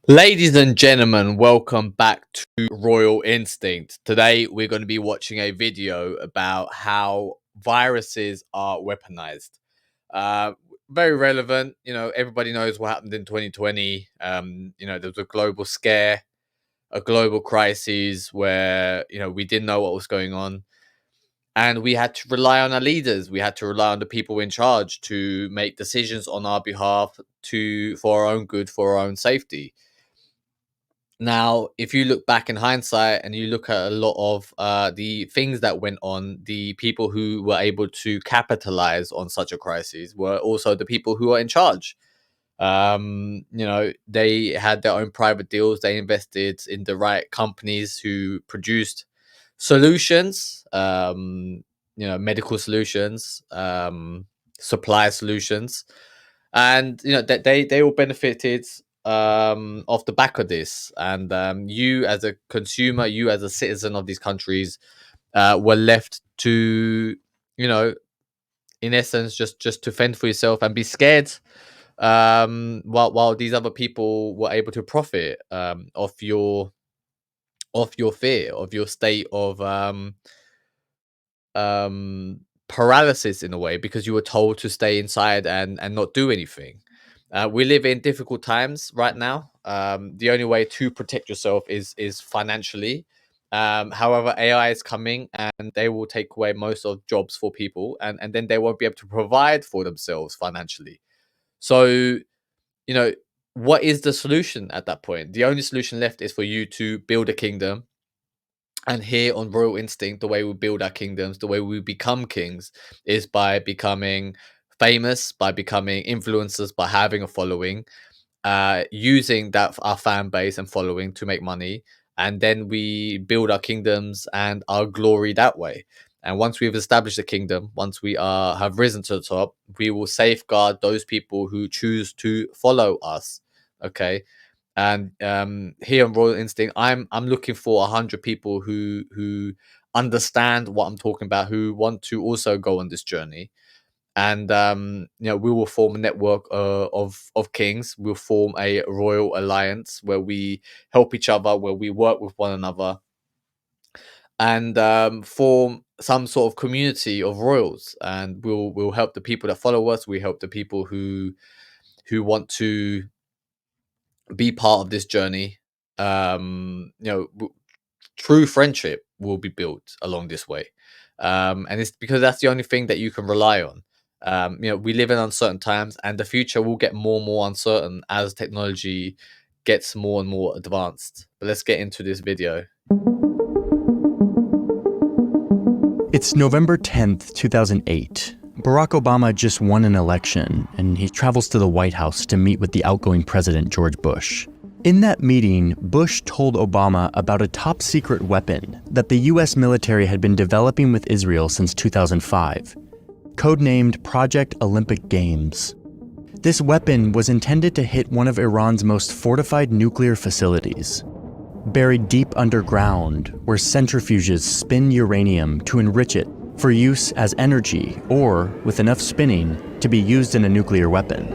Ladies and gentlemen, welcome back to Royal Instinct. Today we're going to be watching a video about how viruses are weaponized. Uh, Very relevant. Everybody knows what happened in 2020. There was a global scare, a global crisis where, we didn't know what was going on. And we had to rely on our leaders. We had to rely on the people in charge to make decisions on our behalf for our own good, for our own safety. Now, if you look back in hindsight and you look at a lot of the things that went on, the people who were able to capitalize on such a crisis were also the people who are in charge. They had their own private deals. They invested in the right companies who produced solutions, medical solutions, supply solutions, and that they all benefited off the back of this. And you as a consumer, you as a citizen of these countries, were left to, you know in essence, just to fend for yourself and be scared, while these other people were able to profit off your fear, of your state of paralysis, in a way, because you were told to stay inside and not do anything. We live in difficult times right now. The only way to protect yourself is financially. However, AI is coming and they will take away most of jobs for people, and then they won't be able to provide for themselves financially. So, you know, what is the solution at that point? The only solution left is for you to build a kingdom. And here on Royal Instinct, the way we build our kingdoms, the way we become kings, is by becoming famous, by becoming influencers, by having a following, using that our fan base and following to make money, and then we build our kingdoms and our glory that way. And once we've established a kingdom, once we have risen to the top, we will safeguard those people who choose to follow us. Okay, and here on Royal Instinct, I'm looking for 100 people who understand what I'm talking about, who want to also go on this journey. And we will form a network of kings. We'll form a royal alliance where we help each other, where we work with one another, and form some sort of community of royals. And we'll help the people that follow us. We help the people who want to be part of this journey. True friendship will be built along this way, and it's because that's the only thing that you can rely on. We live in uncertain times, and the future will get more and more uncertain as technology gets more and more advanced. But let's get into this video. It's November 10th, 2008. Barack Obama just won an election, and he travels to the White House to meet with the outgoing president, George Bush. In that meeting, Bush told Obama about a top-secret weapon that the U.S. military had been developing with Israel since 2005, codenamed Project Olympic Games. This weapon was intended to hit one of Iran's most fortified nuclear facilities, buried deep underground where centrifuges spin uranium to enrich it for use as energy or, with enough spinning, to be used in a nuclear weapon.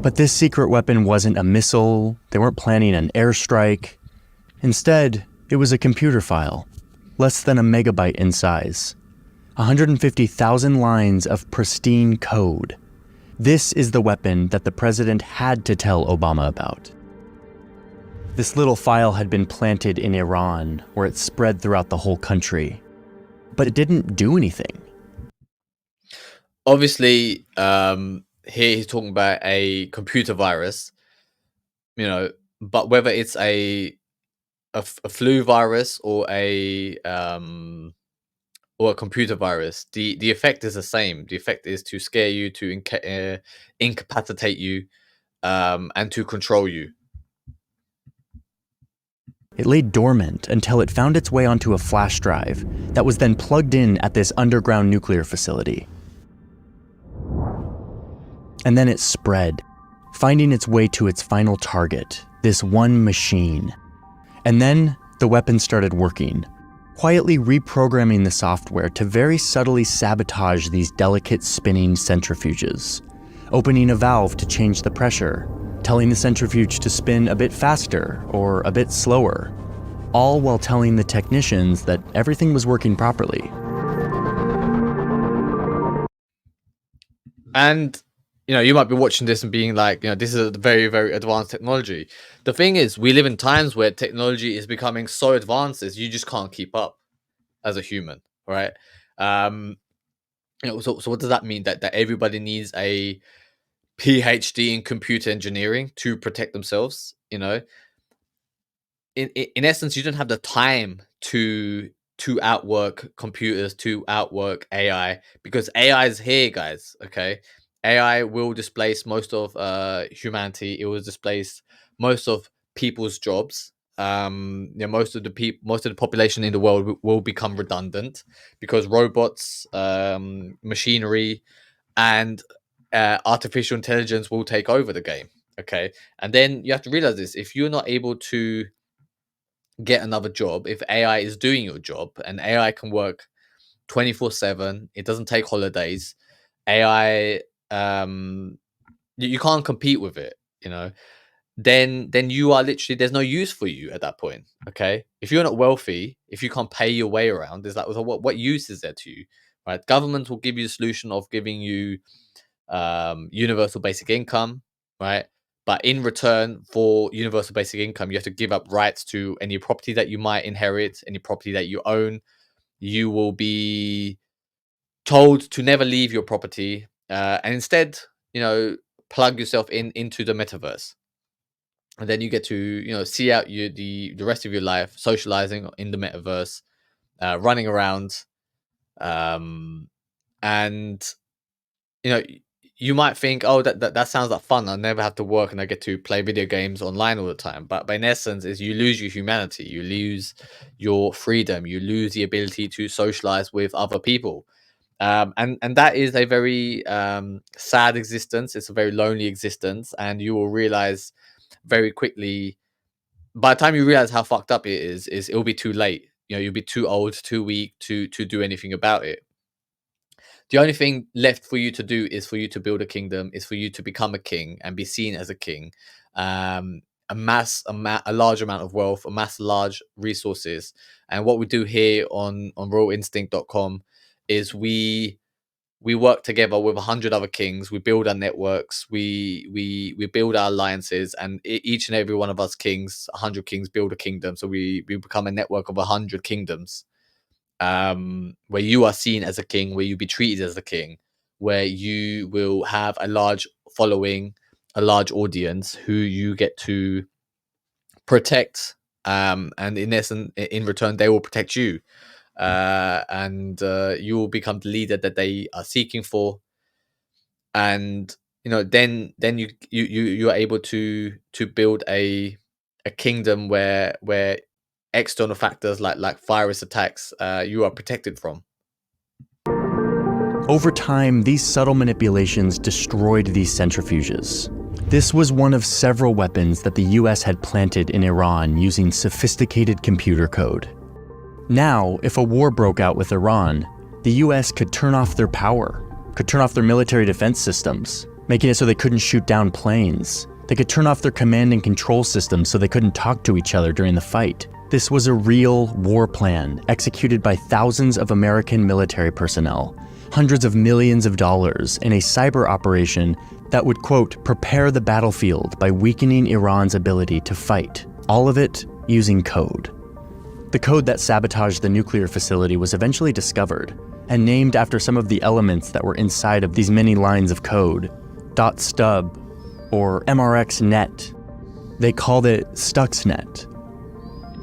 But this secret weapon wasn't a missile. They weren't planning an airstrike. Instead, it was a computer file, less than a megabyte in size. 150,000 lines of pristine code. This is the weapon that the president had to tell Obama about. This little file had been planted in Iran, where it spread throughout the whole country. But it didn't do anything. Obviously, here he's talking about a computer virus, but whether it's a flu virus or a computer virus, the effect is the same. The effect is to scare you, to incapacitate you, and to control you. It lay dormant until it found its way onto a flash drive that was then plugged in at this underground nuclear facility. And then it spread, finding its way to its final target, this one machine. And then the weapon started working, quietly reprogramming the software to very subtly sabotage these delicate spinning centrifuges. opening a valve to change the pressure, telling the centrifuge to spin a bit faster or a bit slower, all while telling the technicians that everything was working properly. And you might be watching this and being like, this is a very, very advanced technology. The thing is, we live in times where technology is becoming so advanced that you just can't keep up as a human, right? Um, so what does that mean? That everybody needs a PhD in computer engineering to protect themselves? In essence, you don't have the time to outwork computers, to outwork AI, because AI is here, guys. Okay, AI will displace most of humanity. It will displace most of people's jobs. Most of the population in the world will become redundant because robots, machinery, and artificial intelligence will take over the game. Okay, and then you have to realize this: if you're not able to get another job, if AI is doing your job and AI can work 24/7, it doesn't take holidays. AI, you can't compete with it, then you are literally, there's no use for you at that point. Okay, if you're not wealthy, if you can't pay your way around, is that what use is there to you, right? Government will give you the solution of giving you universal basic income, right? But in return for universal basic income, you have to give up rights to any property that you might inherit, any property that you own. You will be told to never leave your property, and instead, plug yourself into the metaverse, and then you get to see out the rest of your life socializing in the metaverse, running around, um, and you know, you might think, oh, that sounds like fun. I never have to work and I get to play video games online all the time. But in essence, is you lose your humanity, you lose your freedom, you lose the ability to socialize with other people. And that is a very sad existence. It's a very lonely existence, and you will realize very quickly. By the time you realize how fucked up it is it'll be too late. You'll be too old, too weak to do anything about it. The only thing left for you to do is for you to build a kingdom, is for you to become a king and be seen as a king, a large amount of wealth, amass large resources. And what we do here on royalinstinct.com is we work together with 100 other kings. We build our networks, we build our alliances, and each and every one of us kings, 100 kings, build a kingdom. So we become a network of 100 kingdoms, where you are seen as a king, where you be treated as a king, where you will have a large following, a large audience who you get to protect. And in essence, in return, they will protect you, and you will become the leader that they are seeking for. And then you are able to build a kingdom where external factors like virus attacks, you are protected from. Over time, these subtle manipulations destroyed these centrifuges. This was one of several weapons that the US had planted in Iran using sophisticated computer code. Now, if a war broke out with Iran, the US could turn off their power, could turn off their military defense systems, making it so they couldn't shoot down planes. They could turn off their command and control systems so they couldn't talk to each other during the fight. This was a real war plan executed by thousands of American military personnel, hundreds of millions of dollars in a cyber operation that would, quote, prepare the battlefield by weakening Iran's ability to fight. All of it using code. The code that sabotaged the nuclear facility was eventually discovered and named after some of the elements that were inside of these many lines of code. .stub or MRXnet. They called it Stuxnet.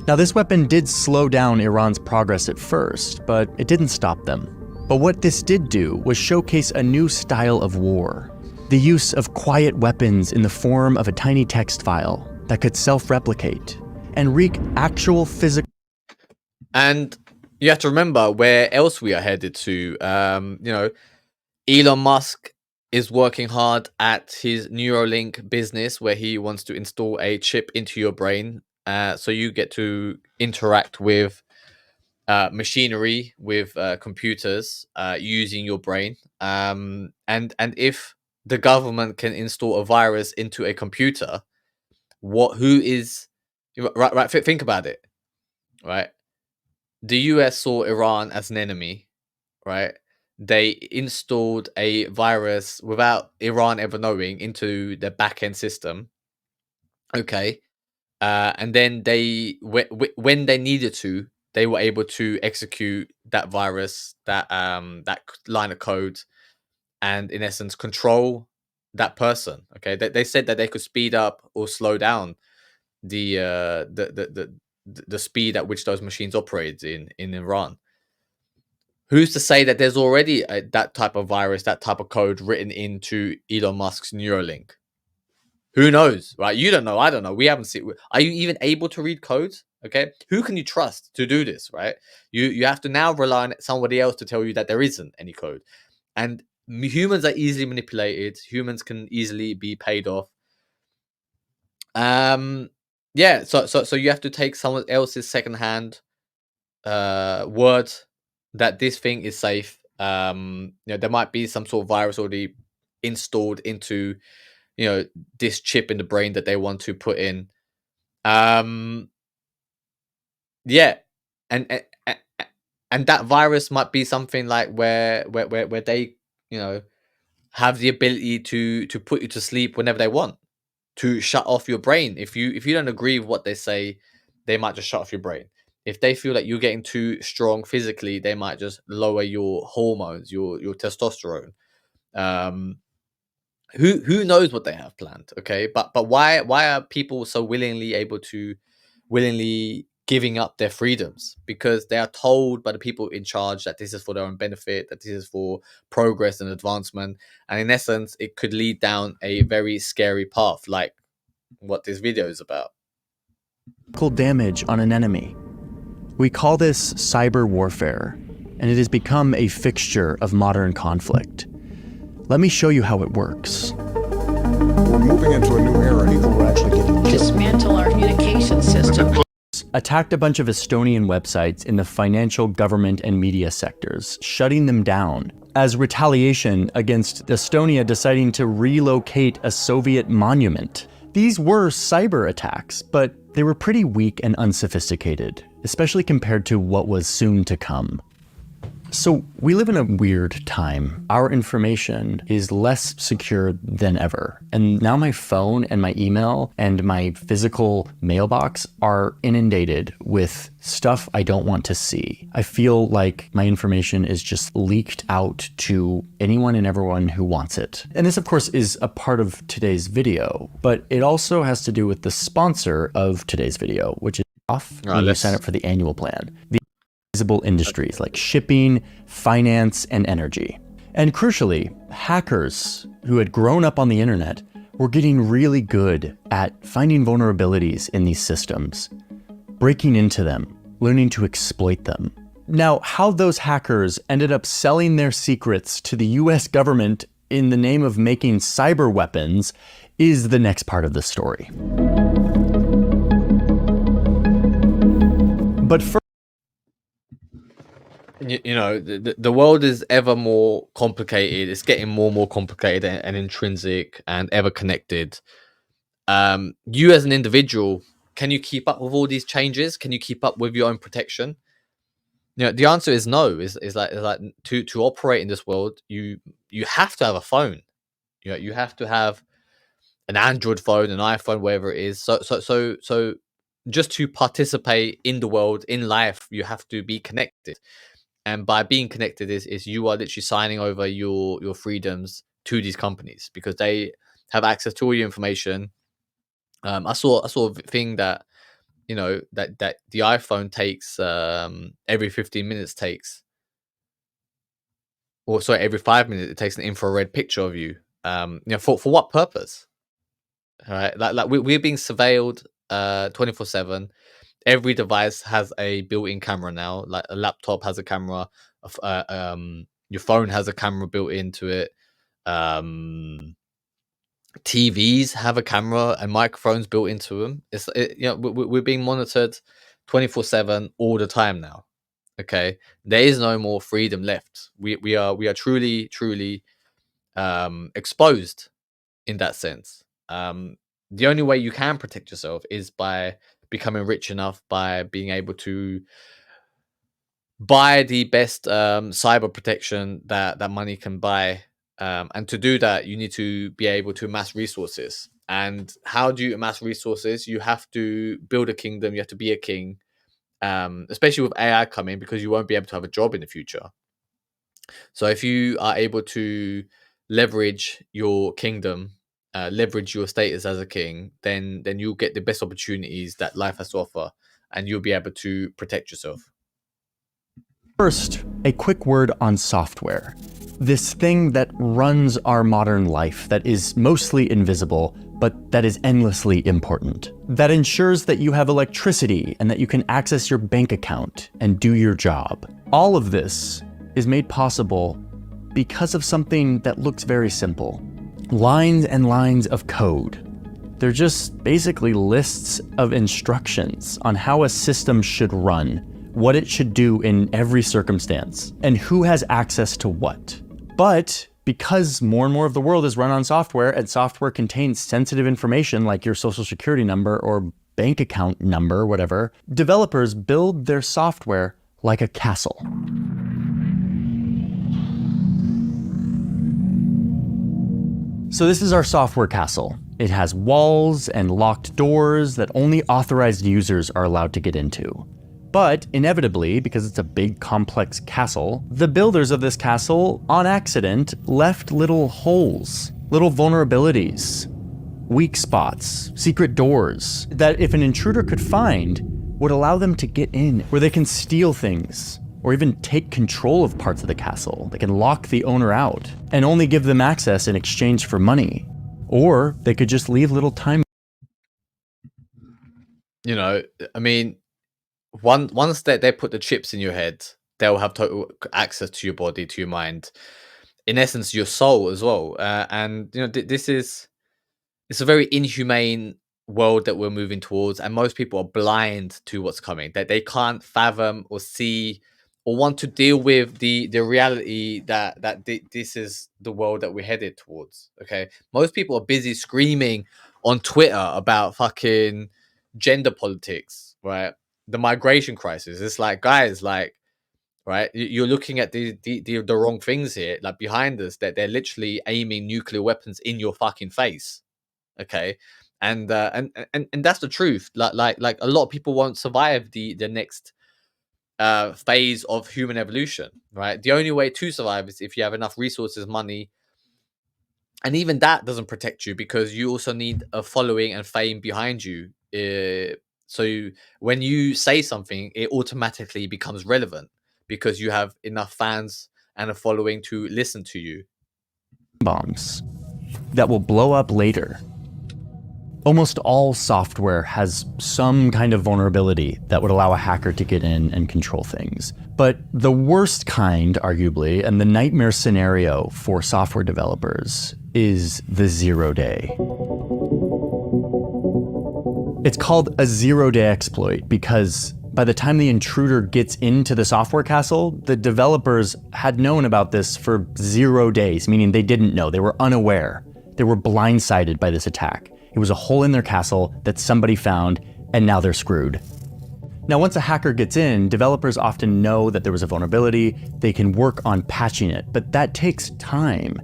Now, this weapon did slow down Iran's progress at first, but it didn't stop them. But what this did do was showcase a new style of war. The use of quiet weapons in the form of a tiny text file that could self-replicate and wreak actual physical. And you have to remember where else we are headed to. Elon Musk is working hard at his Neuralink business, where he wants to install a chip into your brain, so you get to interact with machinery, with computers, using your brain. And if the government can install a virus into a computer, who is right? Think about it, right? The US saw Iran as an enemy, right? They installed a virus without Iran ever knowing into their back end system. Okay. And then when they needed to, they were able to execute that virus, that line of code, and in essence control that person. Okay, they said that they could speed up or slow down the uh the the the, the speed at which those machines operate in Iran. Who's to say that there's already that type of virus, that type of code written into Elon Musk's Neuralink? Who knows, right? You don't know. I don't know. We haven't seen. Are you even able to read codes? Okay, who can you trust to do this? Right? You have to now rely on somebody else to tell you that there isn't any code, and humans are easily manipulated. Humans can easily be paid off. Um, yeah. So you have to take someone else's secondhand word that this thing is safe. There might be some sort of virus already installed into this chip in the brain that they want to put in. um yeah, and and that virus might be something like where they have the ability to put you to sleep whenever they want, to shut off your brain. If you don't agree with what they say, they might just shut off your brain. If they feel that you're getting too strong physically, they might just lower your hormones, your testosterone. um who knows what they have planned? Okay, but why are people so willingly giving up their freedoms? Because they are told by the people in charge that this is for their own benefit, that this is for progress and advancement, and in essence it could lead down a very scary path, like what this video is about. Damage on an enemy. We call this cyber warfare, and it has become a fixture of modern conflict. Let me show you how it works. We're moving into a new era. People are actually getting killed. Dismantle our communication system. Attacked a bunch of Estonian websites in the financial, government, and media sectors, shutting them down as retaliation against Estonia deciding to relocate a Soviet monument. These were cyber attacks, but they were pretty weak and unsophisticated, especially compared to what was soon to come. So we live in a weird time. Our information is less secure than ever. And now my phone and my email and my physical mailbox are inundated with stuff I don't want to see. I feel like my information is just leaked out to anyone and everyone who wants it. And this, of course, is a part of today's video, but it also has to do with the sponsor of today's video, which is off when you sign up for the annual plan. Visible industries like shipping, finance, and energy. And crucially, hackers who had grown up on the internet were getting really good at finding vulnerabilities in these systems, breaking into them, learning to exploit them. Now, how those hackers ended up selling their secrets to the US government in the name of making cyber weapons is the next part of the story. But first, the world is ever more complicated. It's getting more and more complicated and intrinsic and ever connected. You as an individual, can you keep up with all these changes? Can you keep up with your own protection? The answer is no. Is like to operate in this world, you have to have a phone. You have to have an Android phone, an iPhone, whatever it is. So just to participate in the world, in life, you have to be connected. And by being connected is you are literally signing over your freedoms to these companies, because they have access to all your information. I saw a thing that that the iPhone takes every 15 minutes takes, or sorry, every 5 minutes it takes an infrared picture of you. For what purpose? All right, like we're being surveilled 24/7. Every device has a built-in camera now. Like a laptop has a camera, your phone has a camera built into it. TVs have a camera and microphones built into them. We're being monitored 24/7 all the time now. Okay, there is no more freedom left. We are truly exposed in that sense. The only way you can protect yourself is by becoming rich enough, by being able to buy the best cyber protection that money can buy. And to do that, you need to be able to amass resources. And how do you amass resources? You have to build a kingdom. You have to be a king, especially with AI coming, because you won't be able to have a job in the future. So if you are able to leverage your kingdom, leverage your status as a king, then you'll get the best opportunities that life has to offer, and you'll be able to protect yourself. First, a quick word on software. This thing that runs our modern life, that is mostly invisible, but that is endlessly important. That ensures that you have electricity and that you can access your bank account and do your job. All of this is made possible because of something that looks very simple. Lines and lines of code. They're just basically lists of instructions on how a system should run, what it should do in every circumstance, and who has access to what. But because more and more of the world is run on software, and software contains sensitive information like your social security number or bank account number, whatever, developers build their software like a castle. So this is our software castle. It has walls and locked doors that only authorized users are allowed to get into. But inevitably, because it's a big complex castle, the builders of this castle, on accident, left little holes, little vulnerabilities, weak spots, secret doors, that if an intruder could find, would allow them to get in, where they can steal things, or even take control of parts of the castle. They can lock the owner out, and only give them access in exchange for money. Or they could just leave little time. You know, I mean, once they put the chips in your head, they'll have total access to your body, to your mind, in essence, your soul as well. And you know, it's a very inhumane world that we're moving towards, and most people are blind to what's coming. That they can't fathom or see or want to deal with the reality that this is the world that we're headed towards. Okay, most people are busy screaming on Twitter about fucking gender politics, right? The migration crisis. It's like, guys, like, right, you're looking at the wrong things here. Like behind us, that they're literally aiming nuclear weapons in your fucking face. Okay, and that's the truth. Like a lot of people won't survive the next phase of human evolution, right? The only way to survive is if you have enough resources, money, and even that doesn't protect you, because you also need a following and fame behind you. When you say something, it automatically becomes relevant because you have enough fans and a following to listen to you. Bombs that will blow up later. Almost all software has some kind of vulnerability that would allow a hacker to get in and control things. But the worst kind, arguably, and the nightmare scenario for software developers is the 0 day. It's called a 0 day exploit because by the time the intruder gets into the software castle, the developers had known about this for 0 days, meaning they didn't know, they were unaware. They were blindsided by this attack. It was a hole in their castle that somebody found, and now they're screwed. Now, once a hacker gets in, developers often know that there was a vulnerability. They can work on patching it, but that takes time.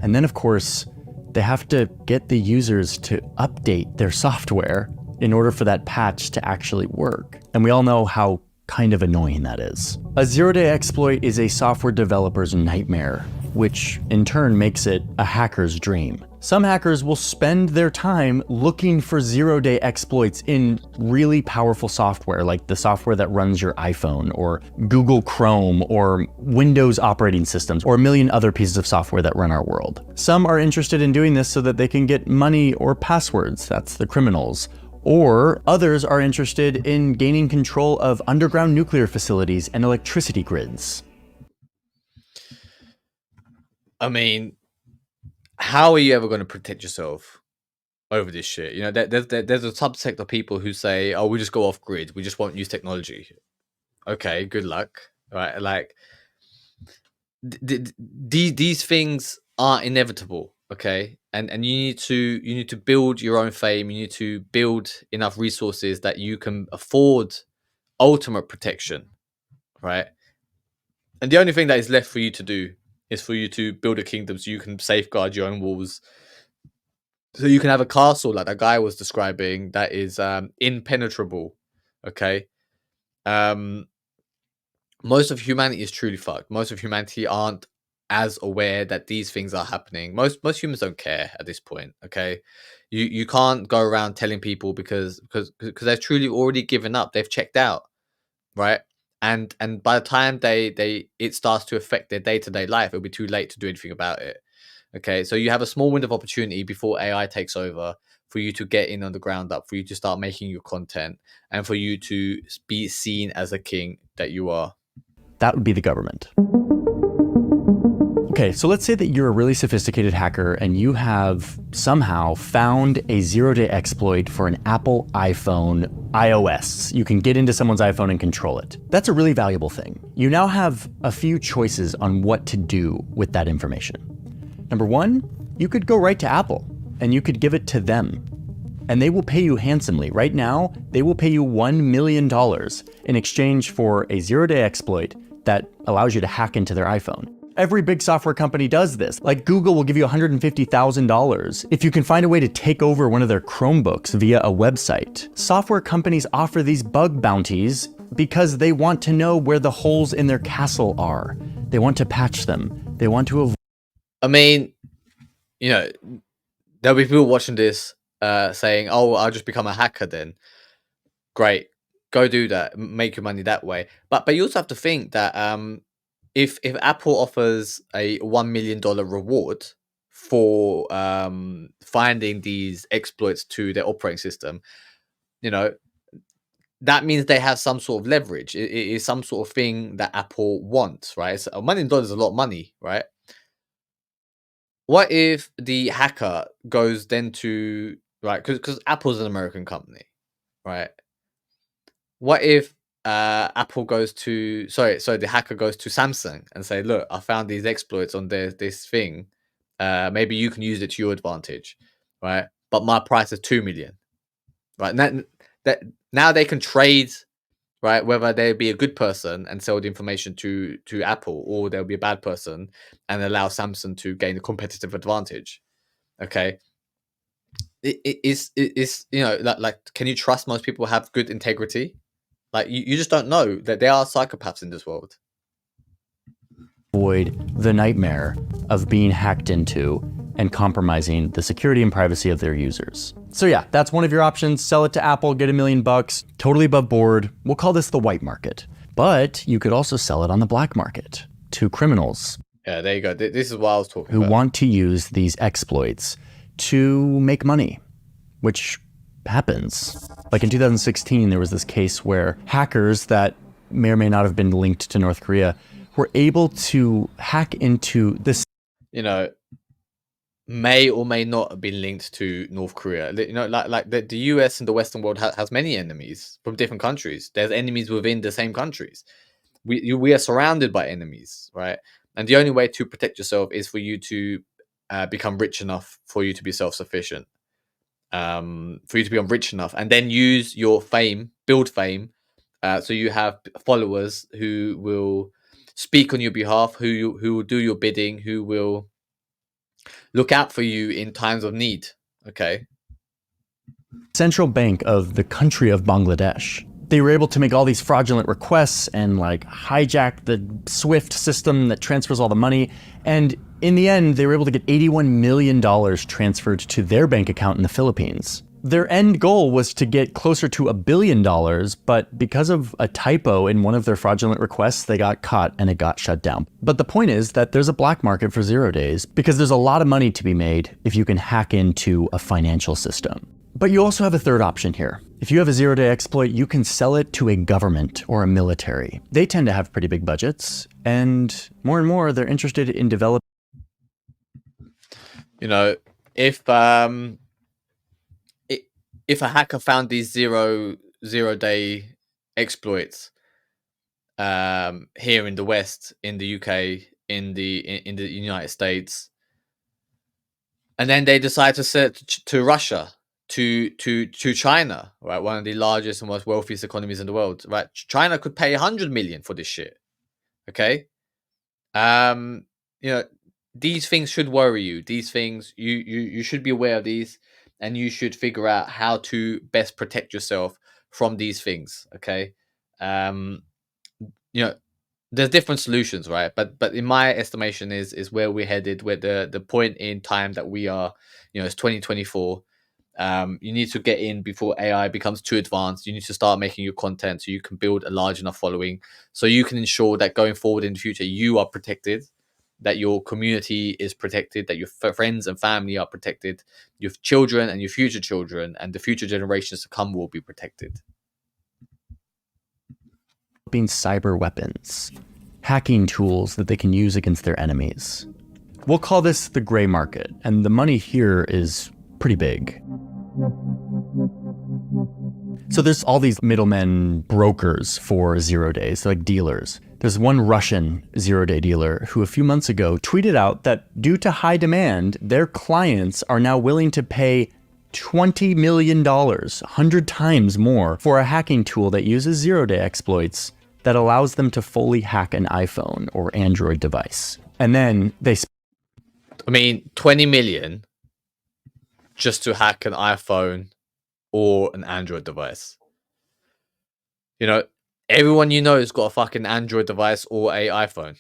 And then, of course, they have to get the users to update their software in order for that patch to actually work. And we all know how kind of annoying that is. A 0 day exploit is a software developer's nightmare, which in turn makes it a hacker's dream. Some hackers will spend their time looking for 0 day exploits in really powerful software, like the software that runs your iPhone or Google Chrome or Windows operating systems or a million other pieces of software that run our world. Some are interested in doing this so that they can get money or passwords, that's the criminals. Or others are interested in gaining control of underground nuclear facilities and electricity grids. I mean, how are you ever going to protect yourself over this shit? You know, there's a subsect of people who say, "Oh, we just go off grid. We just won't use technology." Okay, good luck. Right? Like these things are inevitable, okay? And you need to build your own fame. You need to build enough resources that you can afford ultimate protection, right? And the only thing that is left for you to do is for you to build a kingdom so you can safeguard your own walls. So you can have a castle like that guy was describing that is impenetrable. Okay. Um most of humanity is truly fucked. Most of humanity aren't as aware that these things are happening. Most humans don't care at this point. Okay. You can't go around telling people because they've truly already given up. They've checked out, right? And by the time they it starts to affect their day-to-day life, it'll be too late to do anything about it. Okay, so you have a small window of opportunity before AI takes over for you to get in on the ground up, for you to start making your content, and for you to be seen as a king that you are. That would be the government. Okay, so let's say that you're a really sophisticated hacker and you have somehow found a zero-day exploit for an Apple iPhone iOS. You can get into someone's iPhone and control it. That's a really valuable thing. You now have a few choices on what to do with that information. Number one, you could go right to Apple and you could give it to them. And they will pay you handsomely. Right now, they will pay you $1 million in exchange for a zero-day exploit that allows you to hack into their iPhone. Every big software company does this. Like Google will give you $150,000 if you can find a way to take over one of their Chromebooks via a website. Software companies offer these bug bounties because they want to know where the holes in their castle are. They want to patch them. They want to avoid. I mean, there'll be people watching this saying, "Oh, I'll just become a hacker then." Great, go do that, make your money that way. But you also have to think that if Apple offers a $1 million reward for finding these exploits to their operating system, that means they have some sort of leverage. It is some sort of thing that Apple wants, right? So $1 million is a lot of money, right? What if the hacker goes then to right because Apple's an American company, right? What if Apple goes to sorry the hacker goes to Samsung and say, look, I found these exploits on this thing. Maybe you can use it to your advantage, right? But my price is 2 million, right? That now they can trade, right? Whether they'll be a good person and sell the information to Apple, or they'll be a bad person and allow Samsung to gain a competitive advantage. Okay, it's like can you trust most people have good integrity? Like you just don't know that there are psychopaths in this world. The nightmare of being hacked into and compromising the security and privacy of their users. So yeah, that's one of your options. Sell it to Apple, get $1 million, totally above board. We'll call this the white market. But you could also sell it on the black market to criminals. Yeah, there you go. This is what I was talking about. Who about. Want to use these exploits to make money, which happens. Like in 2016, there was this case where hackers that may or may not have been linked to North Korea were able to hack into this. May or may not have been linked to North Korea. Like the US and the Western world has many enemies from different countries. There's enemies within the same countries. We are surrounded by enemies, right? And the only way to protect yourself is for you to become rich enough for you to be self-sufficient. For you to become rich enough, and then use your fame, build fame, so you have followers who will speak on your behalf, who will do your bidding, who will look out for you in times of need. Okay. Central bank of the country of Bangladesh. They were able to make all these fraudulent requests and like hijack the SWIFT system that transfers all the money. And in the end, they were able to get $81 million transferred to their bank account in the Philippines. Their end goal was to get closer to $1 billion, but because of a typo in one of their fraudulent requests, they got caught and it got shut down. But the point is that there's a black market for 0 days because there's a lot of money to be made if you can hack into a financial system. But you also have a third option here. If you have a 0-day exploit, you can sell it to a government or a military. They tend to have pretty big budgets, and more, they're interested in developing. If a hacker found these zero-day exploits here in the West, in the UK, in the United States, And then they decide to sell it to Russia, to China, right? One of the largest and most wealthiest economies in the world, right? China could pay 100 million for this shit. Okay. Um, you know, these things should worry you. These things you should be aware of these, and you should figure out how to best protect yourself from these things. Okay. Um, you know, there's different solutions, right? But in my estimation is where we're headed, where the point in time that we are, it's 2024. You need to get in before AI becomes too advanced. You need to start making your content so you can build a large enough following, so you can ensure that going forward in the future you are protected, that your community is protected, that your friends and family are protected, your children and your future children and the future generations to come will be protected. Being cyber weapons, hacking tools that they can use against their enemies. We'll call this the gray market, and the money here is pretty big. So there's all these middlemen brokers for 0 days, like dealers. There's one Russian 0-day dealer who a few months ago tweeted out that due to high demand, their clients are now willing to pay $20 million, 100 times more, for a hacking tool that uses 0-day exploits that allows them to fully hack an iPhone or Android device. And then they... 20 million just to hack an iPhone or an Android device. Everyone has got a fucking Android device or a iPhone.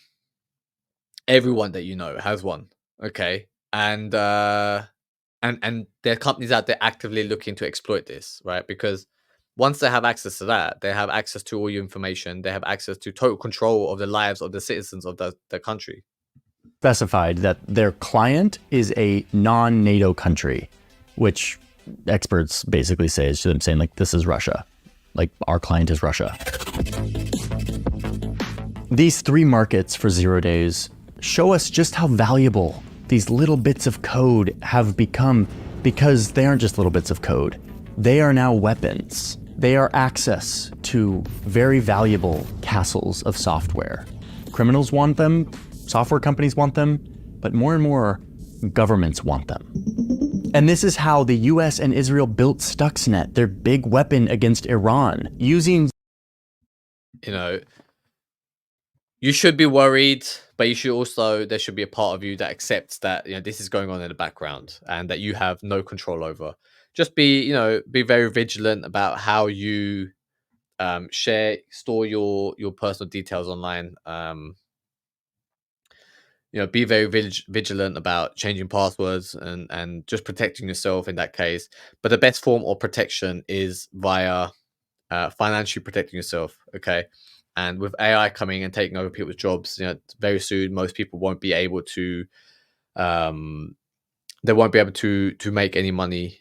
Everyone that has one. Okay. And there are companies out there actively looking to exploit this, right? Because once they have access to that, they have access to all your information. They have access to total control of the lives of the citizens of the country. Specified that their client is a non-NATO country, which experts basically say is them saying, like, this is Russia. Like, our client is Russia. These 3 markets for 0 days show us just how valuable these little bits of code have become, because they aren't just little bits of code. They are now weapons. They are access to very valuable castles of software. Criminals want them, software companies want them, but more and more governments want them. And this is how the US and Israel built Stuxnet, their big weapon against Iran, using... You should be worried, but there should be a part of you that accepts that, this is going on in the background and that you have no control over. Just be very vigilant about how you store your personal details online. Be very vigilant about changing passwords and just protecting yourself in that case. But the best form of protection is via financially protecting yourself. Okay. And with AI coming and taking over people's jobs, very soon most people won't be able to make any money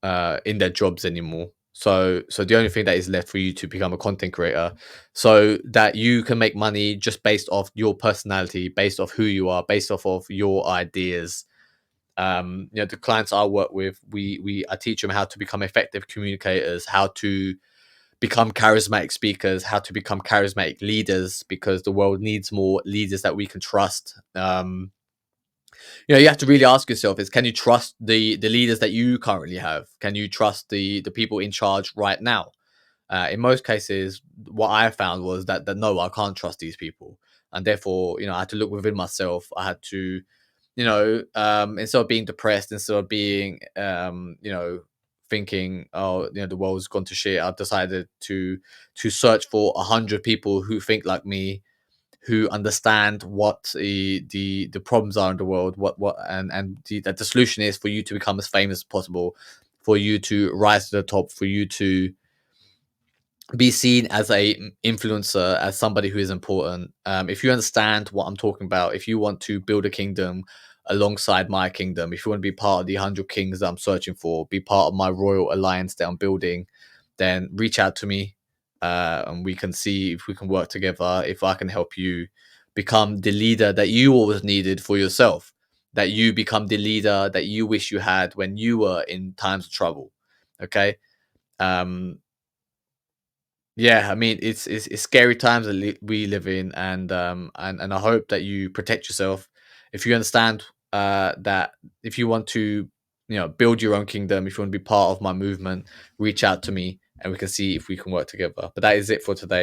in their jobs anymore. So the only thing that is left for you to become a content creator, so that you can make money just based off your personality, based off who you are, based off of your ideas. The clients I work with, I teach them how to become effective communicators, how to become charismatic speakers, how to become charismatic leaders, because the world needs more leaders that we can trust. You have to really ask yourself can you trust the leaders that you currently have? Can you trust the people in charge right now? In most cases, what I found was that no, I can't trust these people. And therefore, I had to look within myself. I had to, instead of being depressed, instead of being, thinking, oh, the world's gone to shit, I've decided to search for 100 people who think like me, who understand what the problems are in the world, that the solution is for you to become as famous as possible, for you to rise to the top, for you to be seen as a influencer, as somebody who is important. If you understand what I'm talking about, if you want to build a kingdom alongside my kingdom, if you want to be part of the 100 kings that I'm searching for, be part of my royal alliance that I'm building, then reach out to me, and we can see if we can work together, if I can help you become the leader that you always needed for yourself, that you become the leader that you wish you had when you were in times of trouble. Okay. Yeah, it's scary times that we live in, and I hope that you protect yourself. If you understand that if you want to, build your own kingdom, if you want to be part of my movement, reach out to me and we can see if we can work together. But that is it for today.